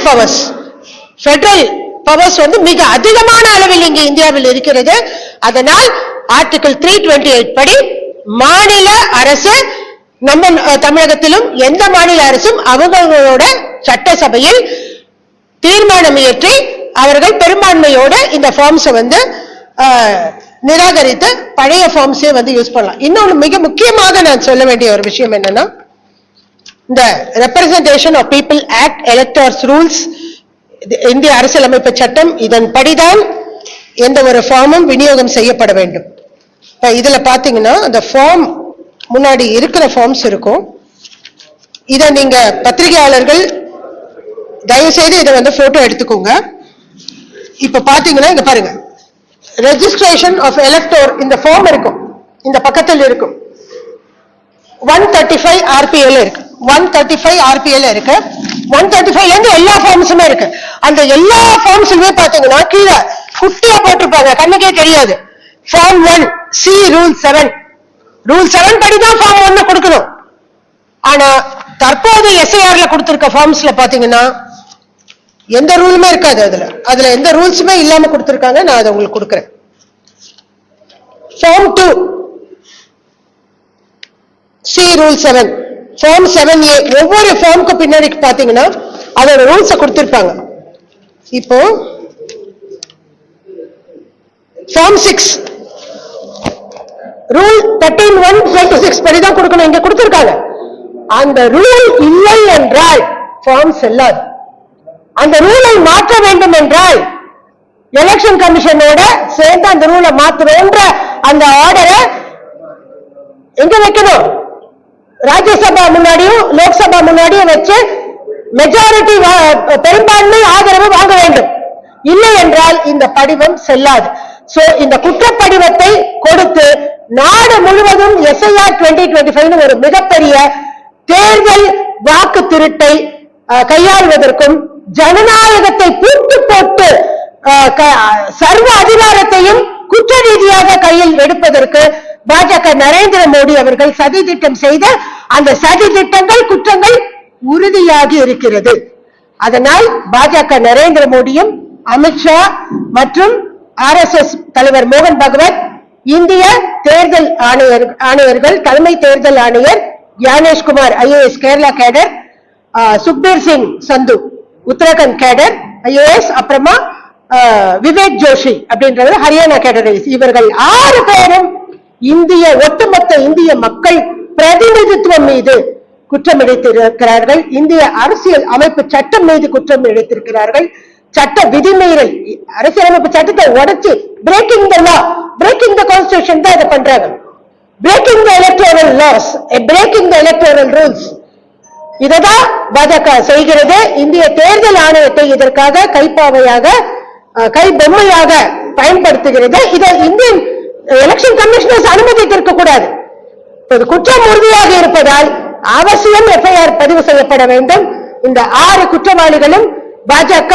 Powers, federal powers வந்து மிக அதிகமான அளவில் இங்கு இந்தியாவில் இருக்கிறது. அதனால் ஆர்டிகிள் 328 படி மாநில அரசு, நம்ம தமிழகத்திலும் எந்த மாநில அரசும் அவங்களோட சட்டசபையில் தீர்மானம் இயற்றி அவர்கள் பெரும்பான்மையோட இந்த ஃபார்ம்ஸை வந்து நிராகரித்து பழைய ஃபார்ம்ஸே வந்து யூஸ் பண்ணலாம். இன்னொன்று மிக முக்கியமாக நான் சொல்ல வேண்டிய ஒரு விஷயம் என்னன்னா, இந்த representation of people act, electors rules, இந்திய அரசியலமைப்பு சட்டம், இதன் படிதான் எந்த ஒரு ஃபார்மும் விநியோகம் செய்யப்பட வேண்டும். இதுல பாத்தீங்கன்னா அந்த ஃபார்ம் முன்னாடி இருக்கிற ஃபார்ம்ஸ் இருக்கும். இதை நீங்க பத்திரிகையாளர்கள் தயவு செய்து இதை வந்து போட்டோ எடுத்துக்கோங்க. இப்ப பாத்தீங்கன்னா இங்க பாருங்க, ரெஜிஸ்ட்ரேஷன் ஆஃப் எலக்டோர் இந்த ஃபார்ம் இருக்கும், இந்த பக்கத்தில் இருக்கும். 135 RPL இருக்கு, 135 RPL இருக்கு. 135 இருந்து எல்லா ஃபார்ம்ஸுமே இருக்கு. அந்த எல்லா ஃபார்ம்ஸுமே பாத்தீங்கன்னா கீழே குட்டியா போட்டிருப்பாங்க, கண்ணுக்கே தெரியாது. ஃபார்ம் 1 C ரூல் 7, ரூல் 7 படிதான் ஃபார்ம் 1 கொடுக்கணும். ஆனா தற்போது SIRல கொடுத்திருக்க ஃபார்ம்ஸ்ல பாத்தீங்கன்னா எந்த ரூலுமே இருக்காது. அதுல எந்த ரூல்ஸுமே இல்லாம கொடுத்திருக்காங்க. நான் அதை உங்களுக்கு கொடுக்கிறேன். Form 2 C rule 7, form 7A, ஒவ்வொரு ஃபார்முக்கு பின்னாடி பாத்தீங்கன்னா அதோட ரூல்ஸை கொடுத்திருப்பாங்க. இப்போ ஃபார்ம் 6 ரூல் 13(1)(26) படிதான் கொடுக்கணும், இங்க கொடுத்திருக்காங்க. அந்த ரூல் இல்லை என்றால் ஃபார்ம் செல்லாது. அந்த ரூலை மாற்ற வேண்டும் என்றால் எலெக்ஷன் கமிஷனோட சேர்ந்து அந்த ரூலை மாற்றுறோன்ற அந்த ஆர்டரை எங்க வைக்கணும்? ராஜ்யசபா முன்னாடியும் லோக்சபா முன்னாடியும் வச்சு மெஜாரிட்டி பெரும்பான்மை ஆதரவு வாங்க வேண்டும். இல்லை என்றால் இந்த படிவம் செல்லாது. சோ இந்த குற்றப்படிவத்தை கொடுத்து நாடு முழுவதும் SIR 2025 ஒரு மிகப்பெரிய தேர்தல் வாக்கு திருட்டை கையாள்வதற்கும் ஜனநாயகத்தை பூட்டு போட்டு சர்வ அதிகாரத்தையும் குற்ற ரீதியாக கையில் எடுப்பதற்கு பாஜக நரேந்திர மோடி அவர்கள் சதி திட்டம் செய்த அந்த சதி திட்டங்கள், குற்றங்கள் உறுதியாகி இருக்கிறது. அதனால் பாஜக நரேந்திர மோடியும் அமித்ஷா மற்றும் RSS தலைவர் மோகன் பகவத், இந்திய தேர்தல் ஆணையர்கள், தலைமை தேர்தல் ஆணையர் ஞானேஷ்குமார் IAS கேரளா கேடர், சுக்பீர் சிங் சந்து உத்தரகாண்ட் கேடர் IAS, அப்புறமா விவேக் ஜோஷி அப்படின்றது ஹரியானா கேடர், இவர்கள் 6 பேரும் ஒட்டுமொத்த இந்திய மக்கள் பிரதிநிதித்துவம் மீது குற்றம் இழைத்திருக்கிறார்கள். இந்திய அரசியல் அமைப்பு சட்டம் மீது குற்றம் இழைத்திருக்கிறார்கள். சட்ட விதிமீறல், அரசியலமைப்பு சட்டத்தை உடைச்சு breaking the law, breaking the constitution தான் இதை பண்றாங்க. Breaking the electoral laws, breaking the electoral rules, இததான் பாஜக செய்கிறது. இந்திய தேர்தல் ஆணையத்தை இதற்காக கைப்பாவையாக, கை பொம்மையாக பயன்படுத்துகிறது. இதை இந்தியன் எலெக்ஷன் கமிஷனர்ஸ் அனுமதித்திருக்க கூடாது. குற்றம் உறுதியாக இருப்பதால் அவசியம் FIR பதிவு செய்யப்பட வேண்டும். இந்த 6 குற்றவாளிகளும் பாஜக,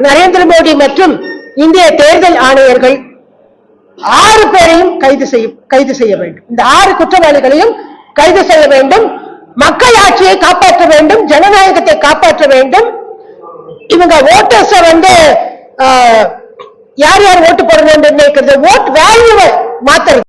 நரேந்திர மோடி மற்றும் இந்திய தேர்தல் ஆணையர்கள் 6 பேரையும் கைது செய்ய வேண்டும். இந்த 6 குற்றவாளிகளையும் கைது செய்ய வேண்டும். மக்கள் ஆட்சியை காப்பாற்ற வேண்டும், ஜனநாயகத்தை காப்பாற்ற வேண்டும். இவங்க ஓட்டர்ஸ வந்து யார் யார் ஓட்டு போடணும் நிர்ணயிக்கிறது, ஓட் வேல்யூவை மாத்துறது.